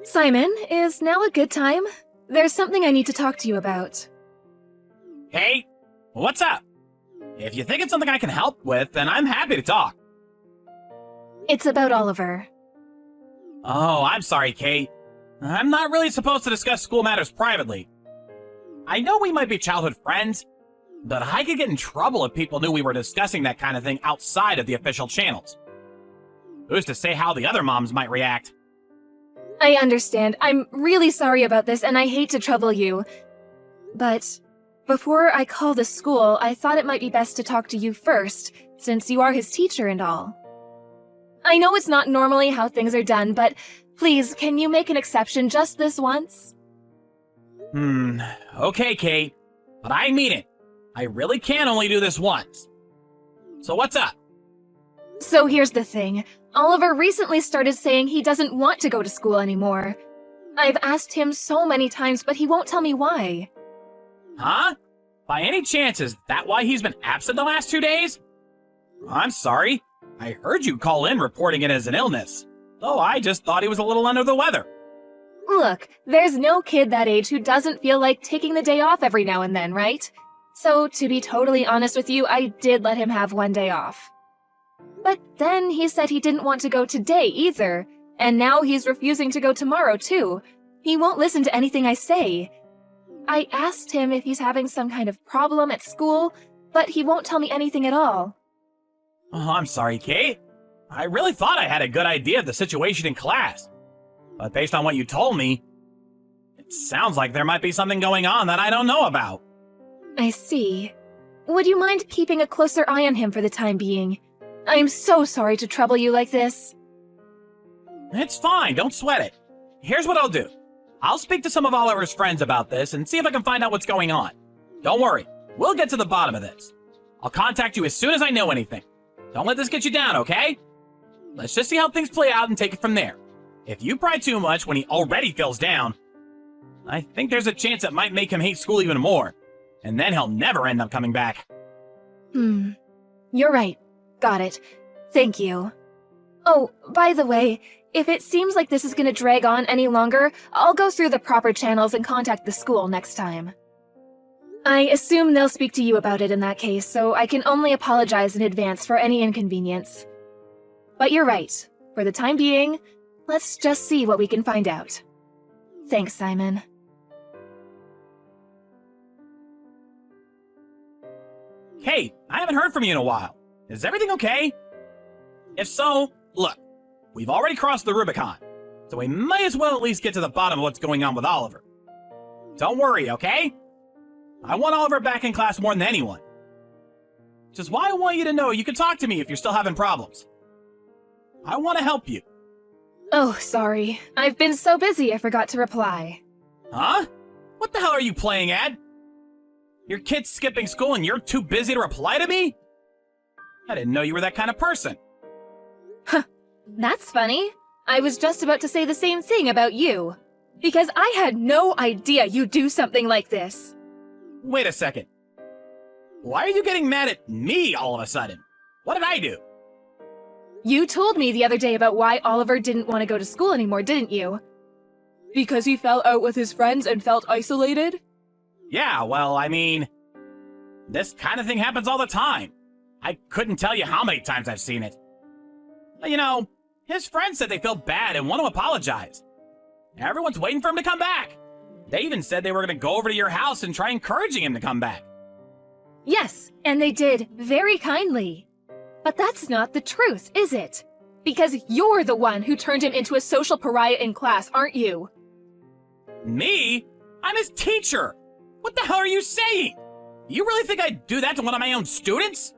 Simon, is now a good time? There's something I need to talk to you about. Hey, what's up? If you think it's something I can help with, then I'm happy to talk. It's about Oliver. Oh, I'm sorry, Kate. I'm not really supposed to discuss school matters privately. I know we might be childhood friends, but I could get in trouble if people knew we were discussing that kind of thing outside of the official channels. Who's to say how the other moms might react? I understand. I'm really sorry about this, and I hate to trouble you. But before I call the school, I thought it might be best to talk to you first, since you are his teacher and all. I know it's not normally how things are done, but please, can you make an exception just this once? Okay, Kate, but I mean it. I really can only do this once. So what's up? So here's the thing. Oliver recently started saying he doesn't want to go to school anymore. I've asked him so many times, but he won't tell me why. Huh? By any chance, is that why he's been absent the last 2 days? I'm sorry. I heard you call in reporting it as an illness. Oh, I just thought he was a little under the weather. Look, there's no kid that age who doesn't feel like taking the day off every now and then, right? So, to be totally honest with you, I did let him have one day off. But then he said he didn't want to go today either, and now he's refusing to go tomorrow too. He won't listen to anything I say. I asked him if he's having some kind of problem at school, but he won't tell me anything at all. Oh, I'm sorry, Kate. I really thought I had a good idea of the situation in class. But based on what you told me, it sounds like there might be something going on that I don't know about. I see. Would you mind keeping a closer eye on him for the time being? I'm so sorry to trouble you like this. It's fine, don't sweat it. Here's what I'll do. I'll speak to some of Oliver's friends about this and see if I can find out what's going on. Don't worry, we'll get to the bottom of this. I'll contact you as soon as I know anything. Don't let this get you down, okay? Let's just see how things play out and take it from there. If you pry too much when he already feels down, I think there's a chance it might make him hate school even more. And then he'll never end up coming back. You're right. Got it. Thank you. Oh, by the way, if it seems like this is gonna drag on any longer, I'll go through the proper channels and contact the school next time. I assume they'll speak to you about it in that case, so I can only apologize in advance for any inconvenience. But you're right. For the time being, let's just see what we can find out. Thanks, Simon. Hey, I haven't heard from you in a while. Is everything okay? If so, look, we've already crossed the Rubicon, so we might as well at least get to the bottom of what's going on with Oliver. Don't worry, okay? I want Oliver back in class more than anyone. Which is why I want you to know you can talk to me if you're still having problems. I want to help you. Oh, sorry. I've been so busy I forgot to reply. Huh? What the hell are you playing at? Your kid's skipping school and you're too busy to reply to me? I didn't know you were that kind of person. Huh, that's funny. I was just about to say the same thing about you. Because I had no idea you'd do something like this. Wait a second. Why are you getting mad at me all of a sudden? What did I do? You told me the other day about why Oliver didn't want to go to school anymore, didn't you? Because he fell out with his friends and felt isolated? Yeah, well, I mean, this kind of thing happens all the time. I couldn't tell you how many times I've seen it. But, you know, his friends said they felt bad and want to apologize. Everyone's waiting for him to come back. They even said they were going to go over to your house and try encouraging him to come back. Yes, and they did, very kindly. But that's not the truth, is it? Because you're the one who turned him into a social pariah in class, aren't you? Me? I'm his teacher! What the hell are you saying? You really think I'd do that to one of my own students?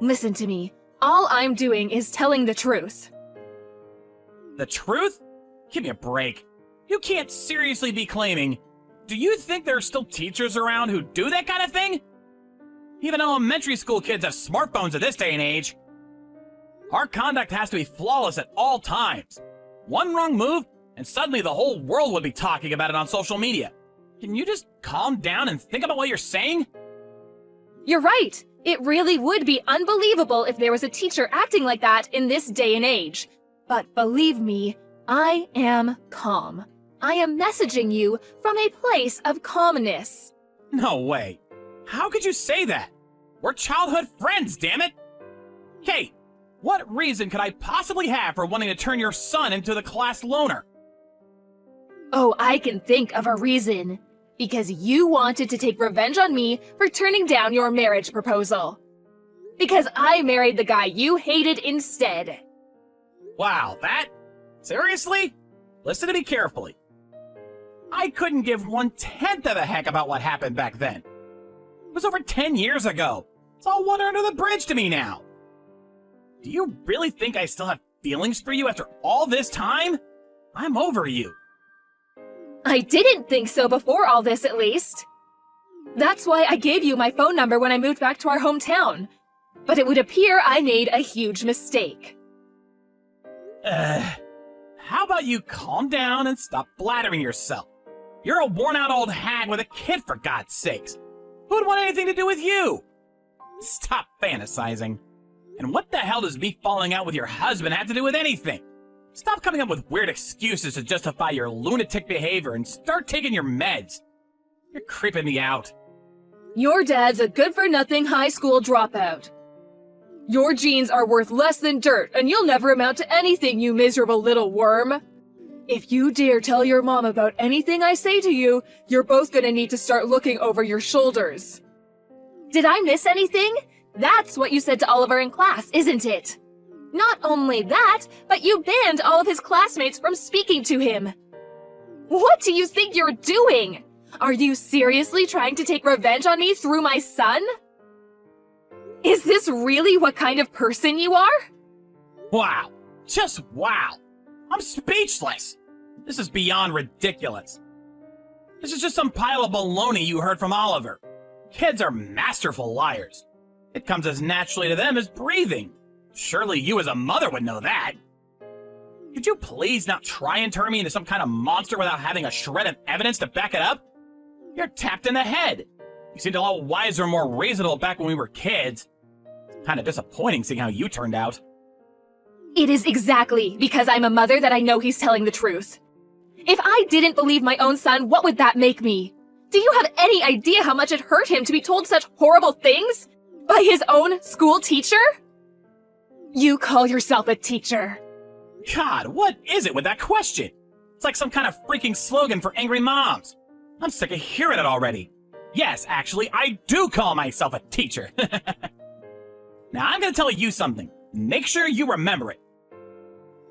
Listen to me. All I'm doing is telling the truth. The truth? Give me a break. You can't seriously be claiming... Do you think there are still teachers around who do that kind of thing? Even elementary school kids have smartphones at this day and age. Our conduct has to be flawless at all times. One wrong move, and suddenly the whole world would be talking about it on social media. Can you just calm down and think about what you're saying? You're right. It really would be unbelievable if there was a teacher acting like that in this day and age. But believe me, I am calm. I am messaging you from a place of calmness. No way. How could you say that? We're childhood friends, damn it! Kate, what reason could I possibly have for wanting to turn your son into the class loner? Oh, I can think of a reason. Because you wanted to take revenge on me for turning down your marriage proposal. Because I married the guy you hated instead. Wow, that? Seriously? Listen to me carefully. I couldn't give 1/10 of a heck about what happened back then. It was over 10 years ago. It's all water under the bridge to me now. Do you really think I still have feelings for you after all this time? I'm over you. I didn't think so before all this, at least. That's why I gave you my phone number when I moved back to our hometown. But it would appear I made a huge mistake. How about you calm down and stop blathering yourself? You're a worn-out old hag with a kid, for God's sakes. Who would want anything to do with you? Stop fantasizing. And what the hell does me falling out with your husband have to do with anything? Stop coming up with weird excuses to justify your lunatic behavior and start taking your meds. You're creeping me out. Your dad's a good-for-nothing high school dropout. Your genes are worth less than dirt, and you'll never amount to anything, you miserable little worm. If you dare tell your mom about anything I say to you, you're both gonna need to start looking over your shoulders. Did I miss anything? That's what you said to Oliver in class, isn't it? Not only that, but you banned all of his classmates from speaking to him. What do you think you're doing? Are you seriously trying to take revenge on me through my son? Is this really what kind of person you are? Wow. Just wow. I'm speechless. This is beyond ridiculous. This is just some pile of baloney you heard from Oliver. Kids are masterful liars. It comes as naturally to them as breathing. Surely you as a mother would know that. Could you please not try and turn me into some kind of monster without having a shred of evidence to back it up? You're tapped in the head. You seemed a lot wiser and more reasonable back when we were kids. It's kind of disappointing seeing how you turned out. It is exactly because I'm a mother that I know he's telling the truth. If I didn't believe my own son, what would that make me? Do you have any idea how much it hurt him to be told such horrible things? By his own school teacher? You call yourself a teacher. God, what is it with that question? It's like some kind of freaking slogan for angry moms. I'm sick of hearing it already. Yes, actually, I do call myself a teacher. Now, I'm going to tell you something. Make sure you remember it.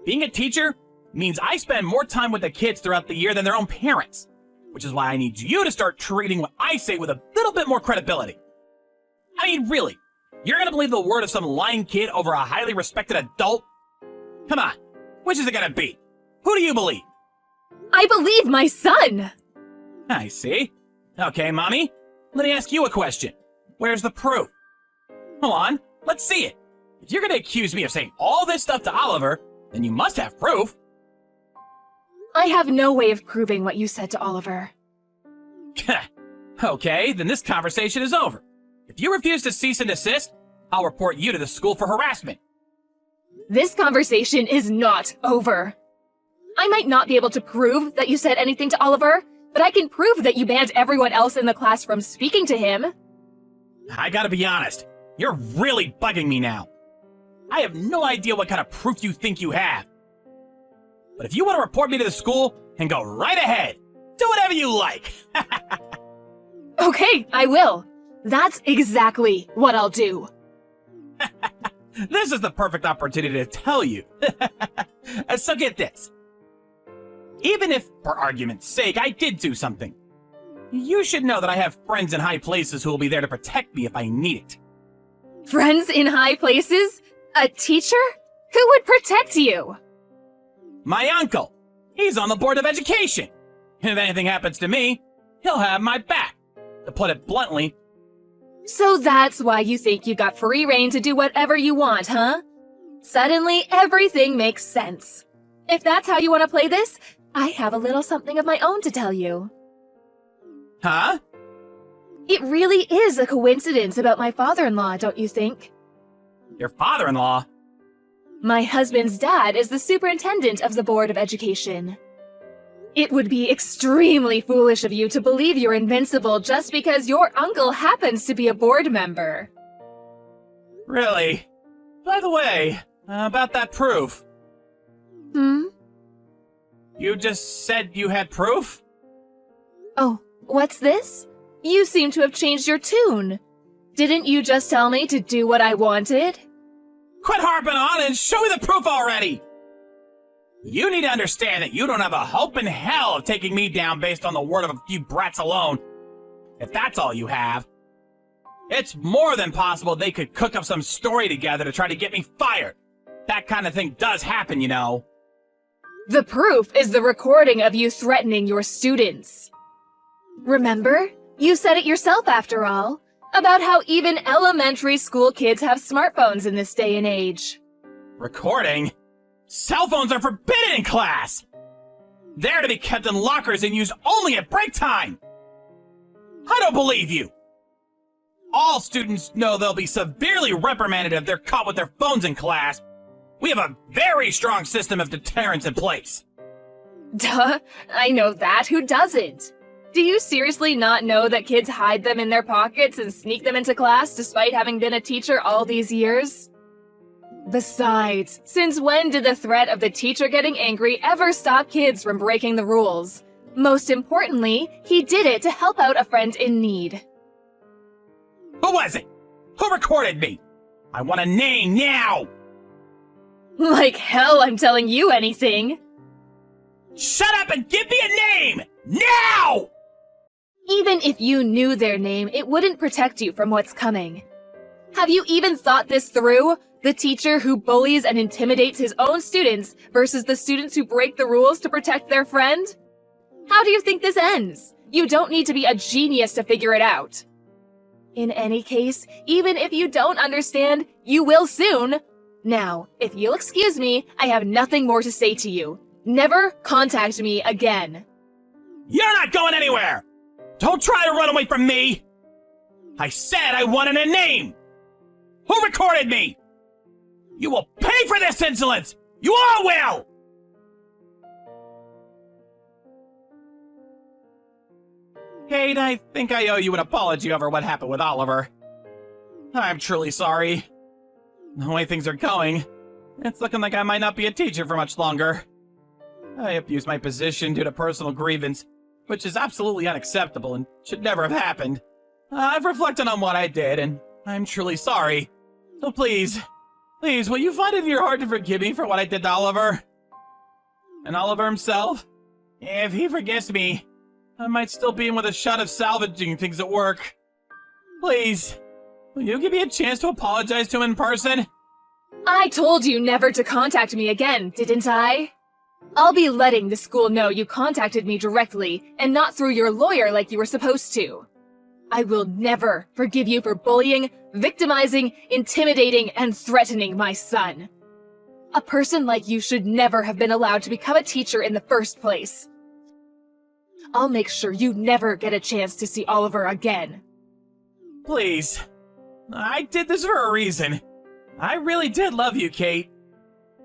Being a teacher means I spend more time with the kids throughout the year than their own parents, which is why I need you to start treating what I say with a little bit more credibility. I mean, really, you're going to believe the word of some lying kid over a highly respected adult? Come on, which is it going to be? Who do you believe? I believe my son! I see. Okay, Mommy, let me ask you a question. Where's the proof? Hold on, let's see it. If you're going to accuse me of saying all this stuff to Oliver, then you must have proof. I have no way of proving what you said to Oliver. Okay, then this conversation is over. If you refuse to cease and desist, I'll report you to the school for harassment. This conversation is not over. I might not be able to prove that you said anything to Oliver, but I can prove that you banned everyone else in the class from speaking to him. I gotta be honest, you're really bugging me now. I have no idea what kind of proof you think you have. But if you want to report me to the school, then go right ahead. Do whatever you like. Okay, I will. That's exactly what I'll do. This is the perfect opportunity to tell you. So get this. Even if, for argument's sake, I did do something, you should know that I have friends in high places who will be there to protect me if I need it. Friends in high places? A teacher? Who would protect you? My uncle. He's on the Board of Education. If anything happens to me, he'll have my back. To put it bluntly. So that's why you think you got free reign to do whatever you want, huh? Suddenly, everything makes sense. If that's how you want to play this, I have a little something of my own to tell you. Huh? It really is a coincidence about my father-in-law, don't you think? Your father-in-law? My husband's dad is the superintendent of the Board of Education. It would be extremely foolish of you to believe you're invincible just because your uncle happens to be a board member. Really? By the way, about that proof. You just said you had proof? Oh, what's this? You seem to have changed your tune. Didn't you just tell me to do what I wanted? Quit harping on and show me the proof already! You need to understand that you don't have a hope in hell of taking me down based on the word of a few brats alone. If that's all you have. It's more than possible they could cook up some story together to try to get me fired. That kind of thing does happen, you know. The proof is the recording of you threatening your students. Remember? You said it yourself after all, about how even elementary school kids have smartphones in this day and age. Recording? Cell phones are forbidden in class! They're to be kept in lockers and used only at break time! I don't believe you! All students know they'll be severely reprimanded if they're caught with their phones in class. We have a very strong system of deterrence in place. Duh, I know that. Who doesn't? Do you seriously not know that kids hide them in their pockets and sneak them into class despite having been a teacher all these years? Besides, since when did the threat of the teacher getting angry ever stop kids from breaking the rules? Most importantly, he did it to help out a friend in need. Who was it? Who recorded me? I want a name now! Like hell I'm telling you anything. Shut up and give me a name! Now! Even if you knew their name, it wouldn't protect you from what's coming. Have you even thought this through? The teacher who bullies and intimidates his own students versus the students who break the rules to protect their friend? How do you think this ends? You don't need to be a genius to figure it out. In any case, even if you don't understand, you will soon. Now, if you'll excuse me, I have nothing more to say to you. Never contact me again. You're not going anywhere! Don't try to run away from me! I said I wanted a name! Who recorded me? You will pay for this insolence! You all will! Kate, I think I owe you an apology over what happened with Oliver. I'm truly sorry. The way things are going, it's looking like I might not be a teacher for much longer. I abused my position due to personal grievance, which is absolutely unacceptable and should never have happened. I've reflected on what I did, and I'm truly sorry. So please, will you find it in your heart to forgive me for what I did to Oliver? And Oliver himself? If he forgives me, I might still be in with a shot of salvaging things at work. Please, will you give me a chance to apologize to him in person? I told you never to contact me again, didn't I? I'll be letting the school know you contacted me directly and not through your lawyer like you were supposed to. I will never forgive you for bullying, victimizing, intimidating, and threatening my son. A person like you should never have been allowed to become a teacher in the first place. I'll make sure you never get a chance to see Oliver again. Please. I did this for a reason. I really did love you, Kate.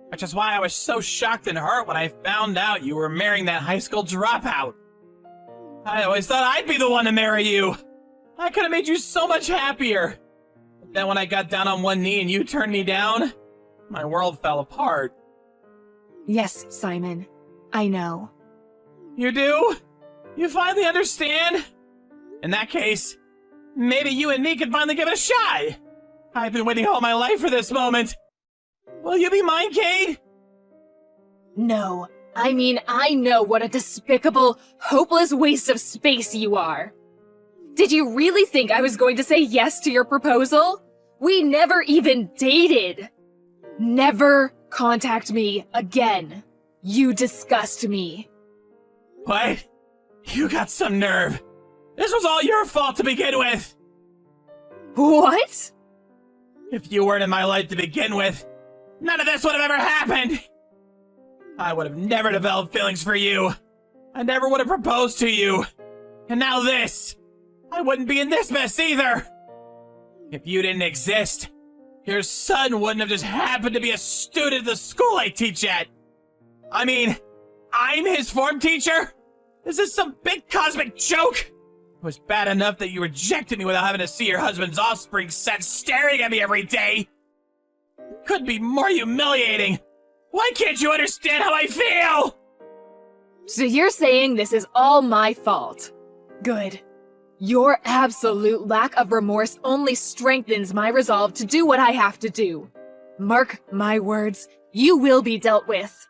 Which is why I was so shocked and hurt when I found out you were marrying that high school dropout. I always thought I'd be the one to marry you. I could have made you so much happier. But then when I got down on one knee and you turned me down, my world fell apart. Yes, Simon. I know. You do? You finally understand? In that case, maybe you and me could finally give it a shot. I've been waiting all my life for this moment. Will you be mine, Kate? No. I mean, I know what a despicable, hopeless waste of space you are. Did you really think I was going to say yes to your proposal? We never even dated. Never contact me again. You disgust me. What? You got some nerve. This was all your fault to begin with. What? If you weren't in my life to begin with, none of this would have ever happened. I would have never developed feelings for you. I never would have proposed to you. And now this. I wouldn't be in this mess either. If you didn't exist, Your son wouldn't have just happened to be a student at the school I teach at. I mean, I'm his form teacher? Is this some big cosmic joke? It was bad enough that you rejected me without having to see your husband's offspring set staring at me every day. It couldn't be more humiliating. Why can't you understand how I feel? So you're saying this is all my fault? Good. Your absolute lack of remorse only strengthens my resolve to do what I have to do. Mark my words, you will be dealt with.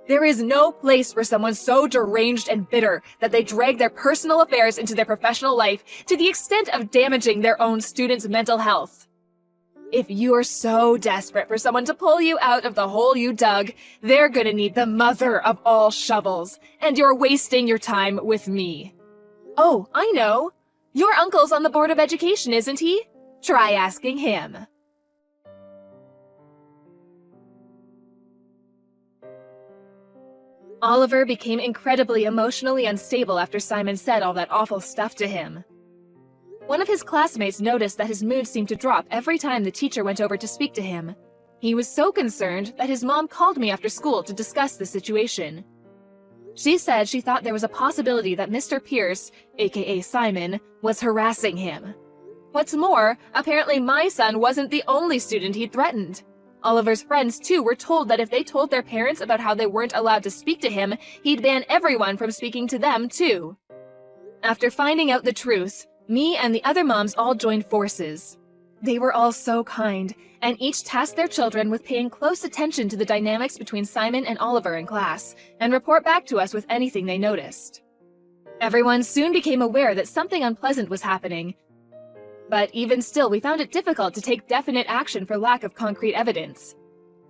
There is no place for someone so deranged and bitter that they drag their personal affairs into their professional life to the extent of damaging their own students' mental health. If you're so desperate for someone to pull you out of the hole you dug, they're gonna need the mother of all shovels, and you're wasting your time with me. Oh, I know. Your uncle's on the Board of Education, isn't he? Try asking him. Oliver became incredibly emotionally unstable after Simon said all that awful stuff to him. One of his classmates noticed that his mood seemed to drop every time the teacher went over to speak to him. He was so concerned that his mom called me after school to discuss the situation. She said she thought there was a possibility that Mr. Pierce, aka Simon, was harassing him. What's more, apparently my son wasn't the only student he'd threatened. Oliver's friends, too, were told that if they told their parents about how they weren't allowed to speak to him, he'd ban everyone from speaking to them, too. After finding out the truth, me and the other moms all joined forces. They were all so kind, and each tasked their children with paying close attention to the dynamics between Simon and Oliver in class, and report back to us with anything they noticed. Everyone soon became aware that something unpleasant was happening, but even still we found it difficult to take definite action for lack of concrete evidence.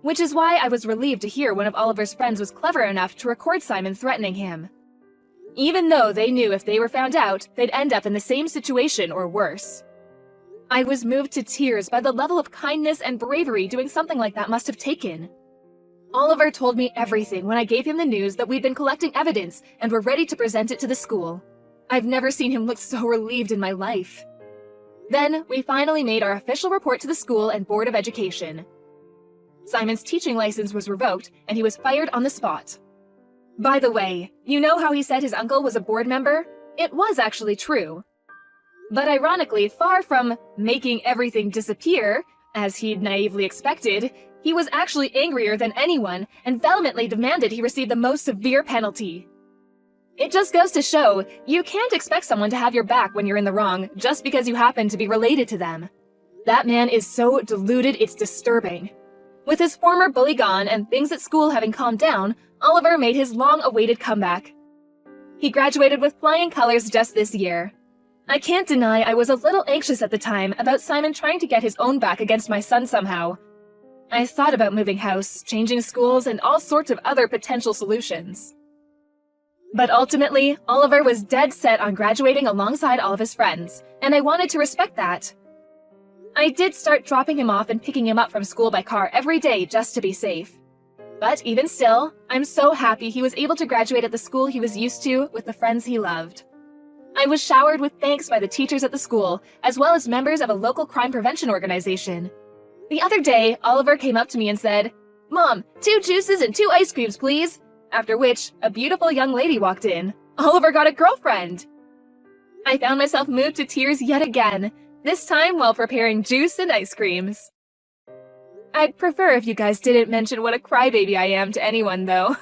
Which is why I was relieved to hear one of Oliver's friends was clever enough to record Simon threatening him. Even though they knew if they were found out, they'd end up in the same situation or worse. I was moved to tears by the level of kindness and bravery doing something like that must have taken. Oliver told me everything when I gave him the news that we'd been collecting evidence and were ready to present it to the school. I've never seen him look so relieved in my life. Then, we finally made our official report to the school and Board of Education. Simon's teaching license was revoked, and he was fired on the spot. By the way, you know how he said his uncle was a board member? It was actually true. But ironically, far from making everything disappear, as he'd naively expected, he was actually angrier than anyone and vehemently demanded he receive the most severe penalty. It just goes to show, you can't expect someone to have your back when you're in the wrong just because you happen to be related to them. That man is so deluded it's disturbing. With his former bully gone and things at school having calmed down, Oliver made his long-awaited comeback. He graduated with flying colors just this year. I can't deny I was a little anxious at the time about Simon trying to get his own back against my son somehow. I thought about moving house, changing schools, and all sorts of other potential solutions. But ultimately, Oliver was dead set on graduating alongside all of his friends, and I wanted to respect that. I did start dropping him off and picking him up from school by car every day just to be safe. But even still, I'm so happy he was able to graduate at the school he was used to with the friends he loved. I was showered with thanks by the teachers at the school, as well as members of a local crime prevention organization. The other day, Oliver came up to me and said, "Mom, 2 juices and 2 ice creams, please." After which, a beautiful young lady walked in. Oliver got a girlfriend! I found myself moved to tears yet again, this time while preparing juice and ice creams. I'd prefer if you guys didn't mention what a crybaby I am to anyone, though.